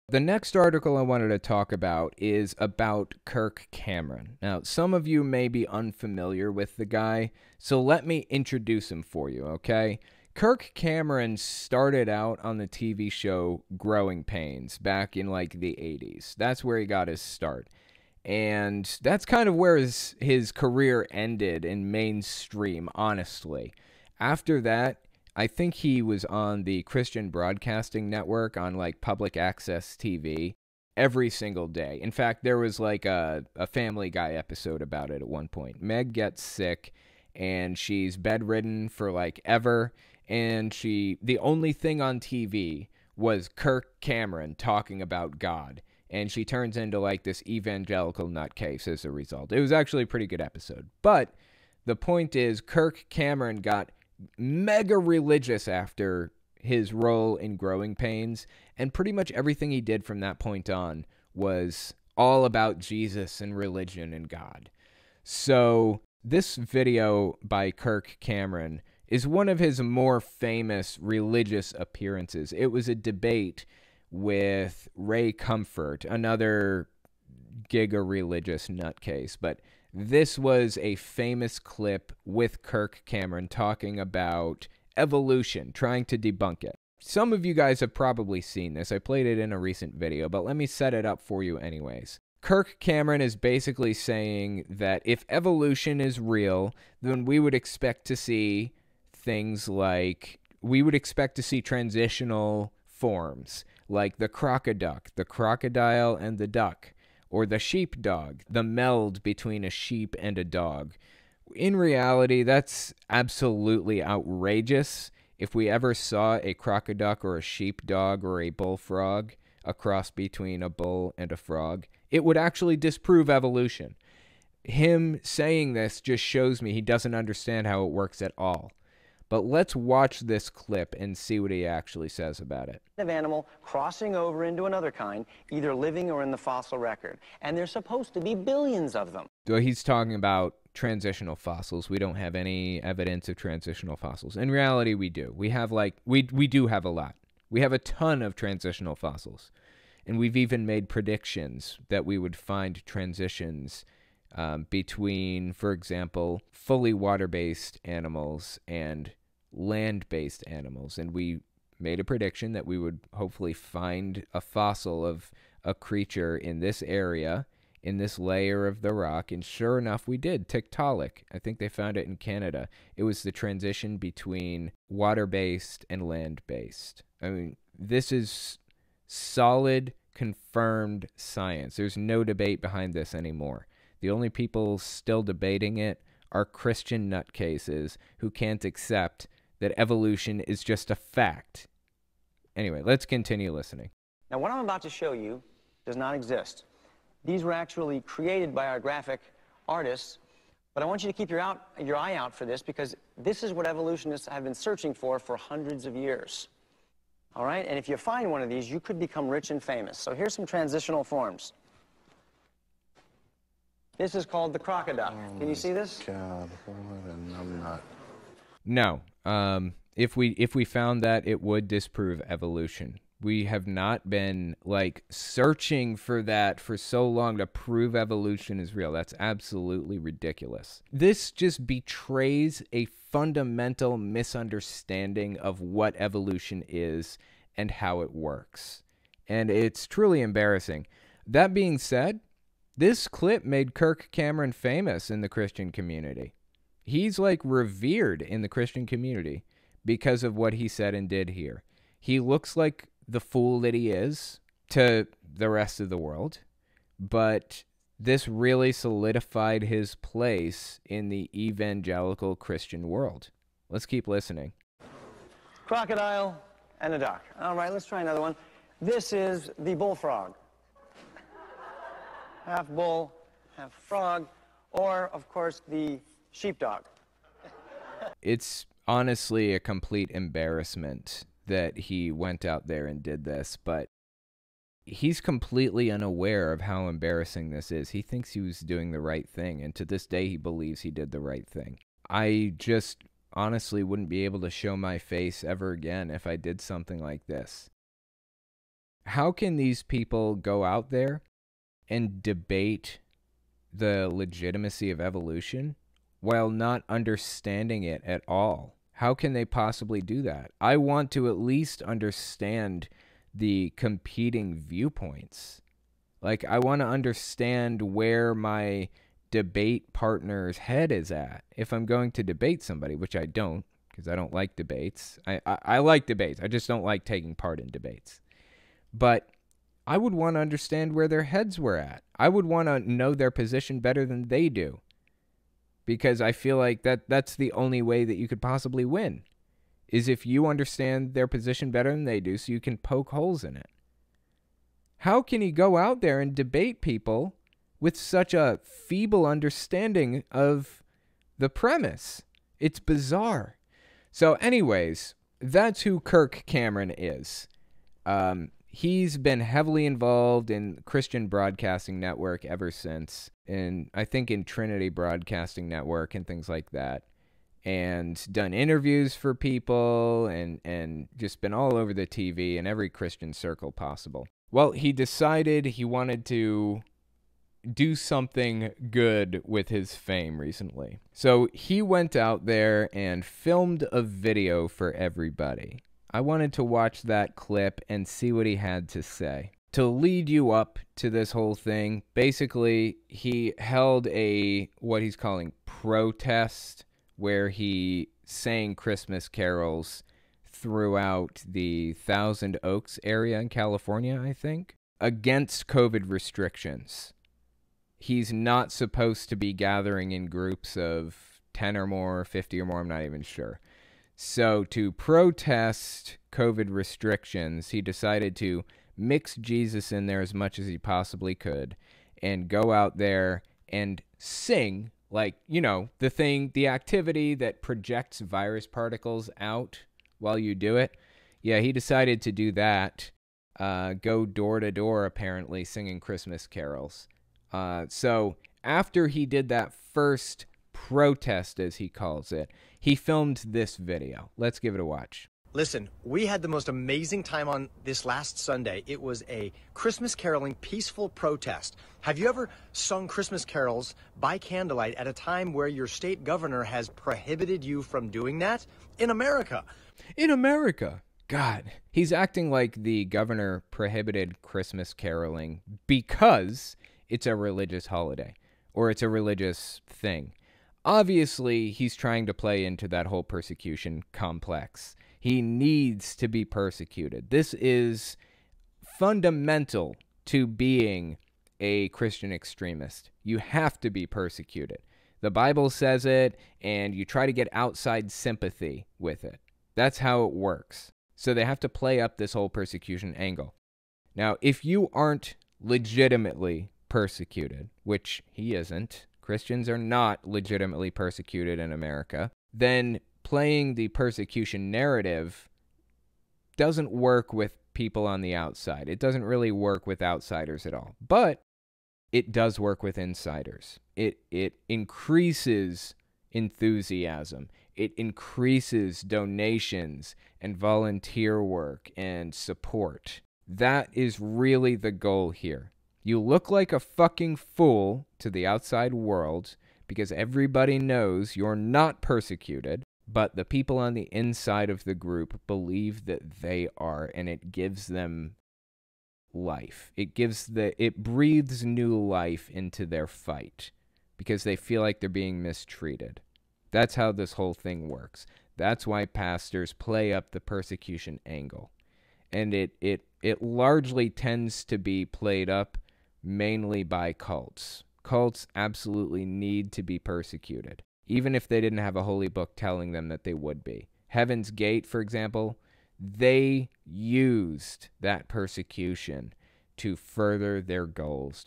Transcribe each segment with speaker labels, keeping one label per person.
Speaker 1: The next article I wanted to talk about is about Kirk Cameron. Now, some of you may be unfamiliar with the guy, so let me introduce him for you, okay? Kirk Cameron started out on the TV show Growing Pains back in like the 80s. That's where he got his start. And that's kind of where his career ended in mainstream, honestly. After that, I think he was on the Christian Broadcasting Network on like public access TV every single day. In fact, there was like a Family Guy episode about it at one point. Meg gets sick and she's bedridden for like ever. And the only thing on TV was Kirk Cameron talking about God. And she turns into like this evangelical nutcase as a result. It was actually a pretty good episode. But the point is, Kirk Cameron got mega religious after his role in Growing Pains, and pretty much everything he did from that point on was all about Jesus and religion and God. So this video by Kirk Cameron is one of his more famous religious appearances. It was a debate with Ray Comfort, another giga-religious nutcase, but this was a famous clip with Kirk Cameron talking about evolution, trying to debunk it. Some of you guys have probably seen this. I played it in a recent video, but let me set it up for you anyways. Kirk Cameron is basically saying that if evolution is real, then we would expect to see things like, we would expect to see transitional forms, like the crocoduck, the crocodile and the duck, or the sheepdog, the meld between a sheep and a dog. In reality, that's absolutely outrageous. If we ever saw a crocoduck or a sheepdog or a bullfrog, a cross between a bull and a frog, it would actually disprove evolution. Him saying this just shows me he doesn't understand how it works at all. But let's watch this clip and see what he actually says about it.
Speaker 2: Of animal crossing over into another kind, either living or in the fossil record. And there's supposed to be billions of them.
Speaker 1: So he's talking about transitional fossils. We don't have any evidence of transitional fossils. In reality, we do. We have we do have a lot. We have a ton of transitional fossils. And we've even made predictions that we would find transitions between, for example, fully water-based animals and land-based animals. And we made a prediction that we would hopefully find a fossil of a creature in this area, in this layer of the rock. And sure enough, we did. Tiktaalik. I think they found it in Canada. It was the transition between water-based and land-based. I mean, this is solid, confirmed science. There's no debate behind this anymore. The only people still debating it are Christian nutcases who can't accept that evolution is just a fact. Anyway, let's continue listening.
Speaker 2: Now, what I'm about to show you does not exist. These were actually created by our graphic artists, but I want you to keep your eye out for this, because this is what evolutionists have been searching for hundreds of years. All right? And if you find one of these, you could become rich and famous. So here's some transitional forms. This is called the crocoduck. Can you see this?
Speaker 3: God, what a numbnut.
Speaker 1: No. If we found that, it would disprove evolution. We have not been searching for that for so long to prove evolution is real. That's absolutely ridiculous. This just betrays a fundamental misunderstanding of what evolution is and how it works. And it's truly embarrassing. That being said, this clip made Kirk Cameron famous in the Christian community. He's revered in the Christian community because of what he said and did here. He looks like the fool that he is to the rest of the world, but this really solidified his place in the evangelical Christian world. Let's keep listening.
Speaker 2: Crocodile and a duck. All right, let's try another one. This is the bullfrog. Half bull, half frog, or, of course, the sheepdog.
Speaker 1: It's honestly a complete embarrassment that he went out there and did this, but he's completely unaware of how embarrassing this is. He thinks he was doing the right thing, and to this day he believes he did the right thing. I just honestly wouldn't be able to show my face ever again if I did something like this. How can these people go out there and debate the legitimacy of evolution while not understanding it at all? How can they possibly do that? I want to at least understand the competing viewpoints. Like, I want to understand where my debate partner's head is at if I'm going to debate somebody, which I don't, because I don't like debates. I like debates. I just don't like taking part in debates. But I would want to understand where their heads were at. I would want to know their position better than they do, because I feel like that's the only way that you could possibly win, is if you understand their position better than they do so you can poke holes in it. How can he go out there and debate people with such a feeble understanding of the premise? It's bizarre. So anyways, that's who Kirk Cameron is. He's been heavily involved in Christian Broadcasting Network ever since, and I think in Trinity Broadcasting Network and things like that, and done interviews for people and just been all over the TV in every Christian circle possible. Well, he decided he wanted to do something good with his fame recently. So he went out there and filmed a video for everybody. I wanted to watch that clip and see what he had to say. To lead you up to this whole thing, basically, he held what he's calling protest, where he sang Christmas carols throughout the Thousand Oaks area in California, I think, against COVID restrictions. He's not supposed to be gathering in groups of 10 or more, 50 or more, I'm not even sure. So to protest COVID restrictions, he decided to mix Jesus in there as much as he possibly could and go out there and sing, like, you know, the activity that projects virus particles out while you do it. Yeah, he decided to do that, go door to door, apparently, singing Christmas carols. So after he did that first protest, as he calls it, he filmed this video. Let's give it a watch.
Speaker 4: Listen, we had the most amazing time on this last Sunday. It was a Christmas caroling, peaceful protest. Have you ever sung Christmas carols by candlelight at a time where your state governor has prohibited you from doing that? In America.
Speaker 1: In America. God, he's acting like the governor prohibited Christmas caroling because it's a religious holiday or it's a religious thing. Obviously, he's trying to play into that whole persecution complex. He needs to be persecuted. This is fundamental to being a Christian extremist. You have to be persecuted. The Bible says it, and you try to get outside sympathy with it. That's how it works. So they have to play up this whole persecution angle. Now, if you aren't legitimately persecuted, which he isn't, Christians are not legitimately persecuted in America, then playing the persecution narrative doesn't work with people on the outside. It doesn't really work with outsiders at all. But it does work with insiders. It increases enthusiasm. It increases donations and volunteer work and support. That is really the goal here. You look like a fucking fool to the outside world because everybody knows you're not persecuted, but the people on the inside of the group believe that they are, and it gives them life. It breathes new life into their fight because they feel like they're being mistreated. That's how this whole thing works. That's why pastors play up the persecution angle. And it largely tends to be played up mainly by cults. Cults absolutely need to be persecuted, even if they didn't have a holy book telling them that they would be. Heaven's Gate, for example, they used that persecution to further their goals,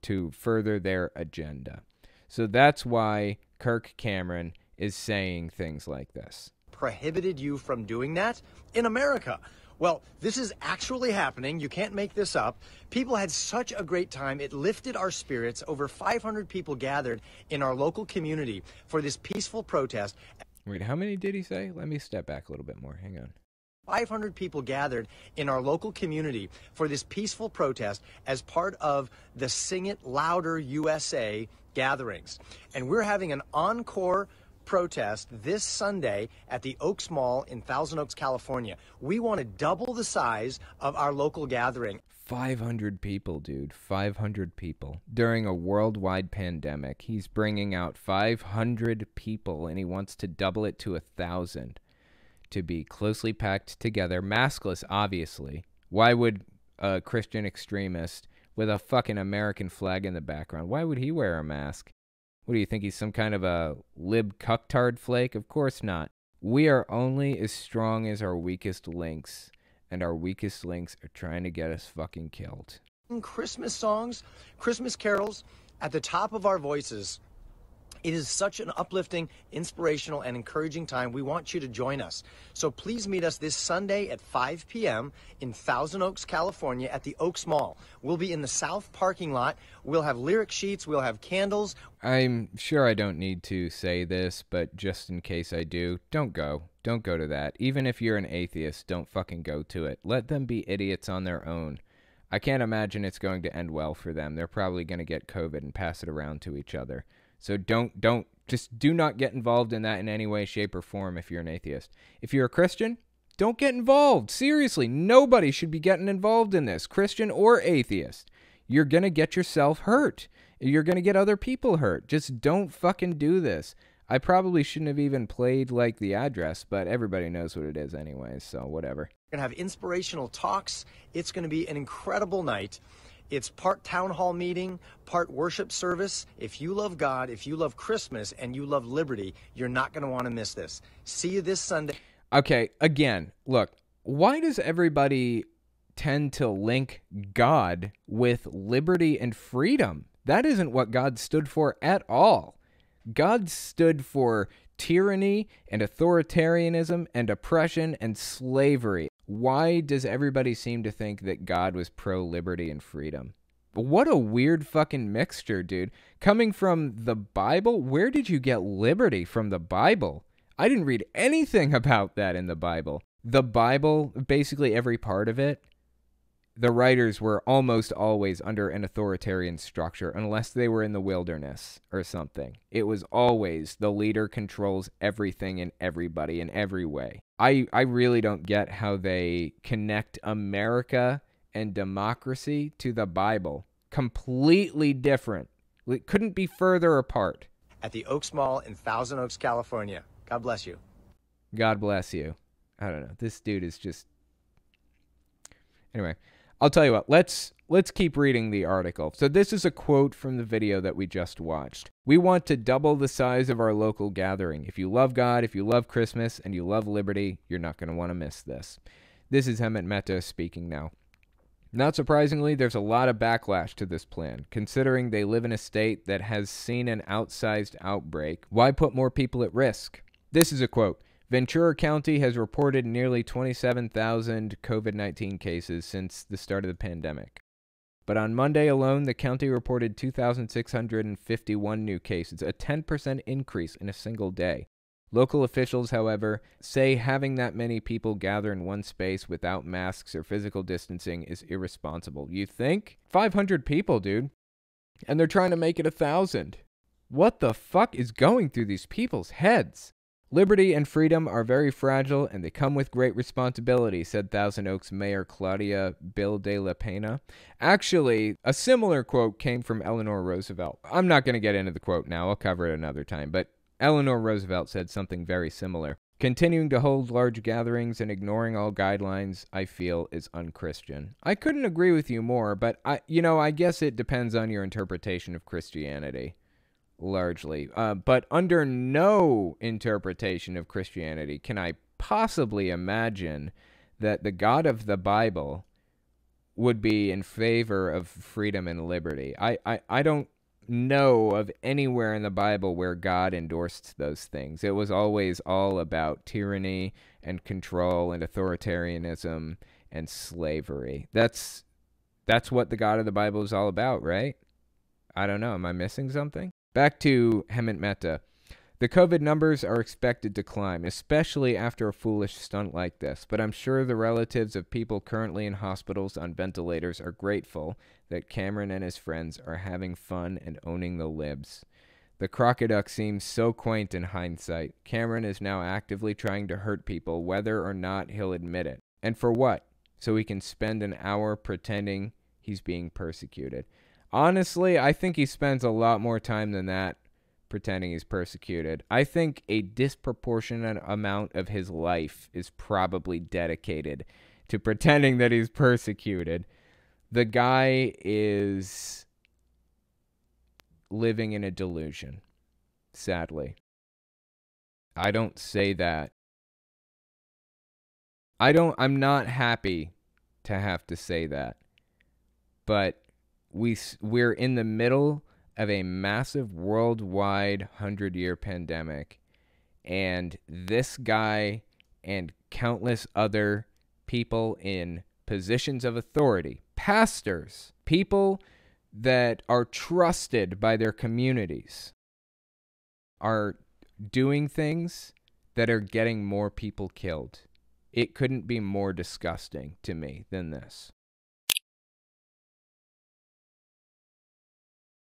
Speaker 1: to further their agenda. So that's why Kirk Cameron is saying things like this.
Speaker 4: Prohibited you from doing that in America. Well, this is actually happening. You can't make this up. People had such a great time. It lifted our spirits. Over 500 people gathered in our local community for this peaceful protest.
Speaker 1: Wait, how many did he say? Let me step back a little bit more. Hang on.
Speaker 4: 500 people gathered in our local community for this peaceful protest as part of the Sing It Louder USA gatherings. And we're having an encore protest this Sunday at the Oaks Mall in Thousand Oaks, California. We want to double the size of our local gathering.
Speaker 1: 500 people, dude. 500 people. During a worldwide pandemic, he's bringing out 500 people, and he wants to double it to 1,000 to be closely packed together, maskless, obviously. Why would a Christian extremist with a fucking American flag in the background, why would he wear a mask? What do you think, he's some kind of a lib cucktard flake? Of course not. We are only as strong as our weakest links, and our weakest links are trying to get us fucking killed.
Speaker 4: Christmas songs, Christmas carols at the top of our voices. It is such an uplifting, inspirational, and encouraging time. We want you to join us. So please meet us this Sunday at 5 p.m. in Thousand Oaks, California at the Oaks Mall. We'll be in the south parking lot. We'll have lyric sheets. We'll have candles.
Speaker 1: I'm sure I don't need to say this, but just in case I do, don't go. Don't go to that. Even if you're an atheist, don't fucking go to it. Let them be idiots on their own. I can't imagine it's going to end well for them. They're probably going to get COVID and pass it around to each other. So just do not get involved in that in any way, shape, or form if you're an atheist. If you're a Christian, don't get involved. Seriously, nobody should be getting involved in this, Christian or atheist. You're going to get yourself hurt. You're going to get other people hurt. Just don't fucking do this. I probably shouldn't have even played, like, the address, but everybody knows what it is anyways, so whatever.
Speaker 4: We're going to have inspirational talks. It's going to be an incredible night. It's part town hall meeting, part worship service. If you love God, if you love Christmas, and you love liberty, you're not going to want to miss this. See you this Sunday.
Speaker 1: Okay, again, look, why does everybody tend to link God with liberty and freedom? That isn't what God stood for at all. God stood for tyranny and authoritarianism and oppression and slavery. Why does everybody seem to think that God was pro-liberty and freedom? What a weird fucking mixture, dude. Coming from the Bible? Where did you get liberty from the Bible? I didn't read anything about that in the Bible. The Bible, basically every part of it, the writers were almost always under an authoritarian structure, unless they were in the wilderness or something. It was always the leader controls everything and everybody in every way. I really don't get how they connect America and democracy to the Bible. Completely different. It couldn't be further apart.
Speaker 4: At the Oaks Mall in Thousand Oaks, California. God bless you.
Speaker 1: God bless you. I don't know. This dude is just... Anyway, I'll tell you what. Let's keep reading the article. So this is a quote from the video that we just watched. We want to double the size of our local gathering. If you love God, if you love Christmas, and you love liberty, you're not going to want to miss this. This is Hemant Mehta speaking now. Not surprisingly, there's a lot of backlash to this plan, considering they live in a state that has seen an outsized outbreak. Why put more people at risk? This is a quote. Ventura County has reported nearly 27,000 COVID-19 cases since the start of the pandemic. But on Monday alone, the county reported 2,651 new cases, a 10% increase in a single day. Local officials, however, say having that many people gather in one space without masks or physical distancing is irresponsible. You think? 500 people, dude. And they're trying to make it 1,000. What the fuck is going through these people's heads? Liberty and freedom are very fragile, and they come with great responsibility, said Thousand Oaks Mayor Claudia Bill de la Pena. Actually, a similar quote came from Eleanor Roosevelt. I'm not going to get into the quote now. I'll cover it another time. But Eleanor Roosevelt said something very similar. Continuing to hold large gatherings and ignoring all guidelines, I feel, is unchristian. I couldn't agree with you more, but I guess it depends on your interpretation of Christianity. Largely. But under no interpretation of Christianity can I possibly imagine that the God of the Bible would be in favor of freedom and liberty. I don't know of anywhere in the Bible where God endorsed those things. It was always all about tyranny and control and authoritarianism and slavery. That's what the God of the Bible is all about, right? I don't know. Am I missing something? Back to Hemant Mehta. The COVID numbers are expected to climb, especially after a foolish stunt like this, but I'm sure the relatives of people currently in hospitals on ventilators are grateful that Cameron and his friends are having fun and owning the libs. The crocoduck seems so quaint in hindsight. Cameron is now actively trying to hurt people, whether or not he'll admit it. And for what? So he can spend an hour pretending he's being persecuted. Honestly, I think he spends a lot more time than that pretending he's persecuted. I think a disproportionate amount of his life is probably dedicated to pretending that he's persecuted. The guy is living in a delusion, sadly. I don't say that. I'm not happy to have to say that. But we're in the middle of a massive worldwide 100-year pandemic, and this guy and countless other people in positions of authority, pastors, people that are trusted by their communities, are doing things that are getting more people killed. It couldn't be more disgusting to me than this.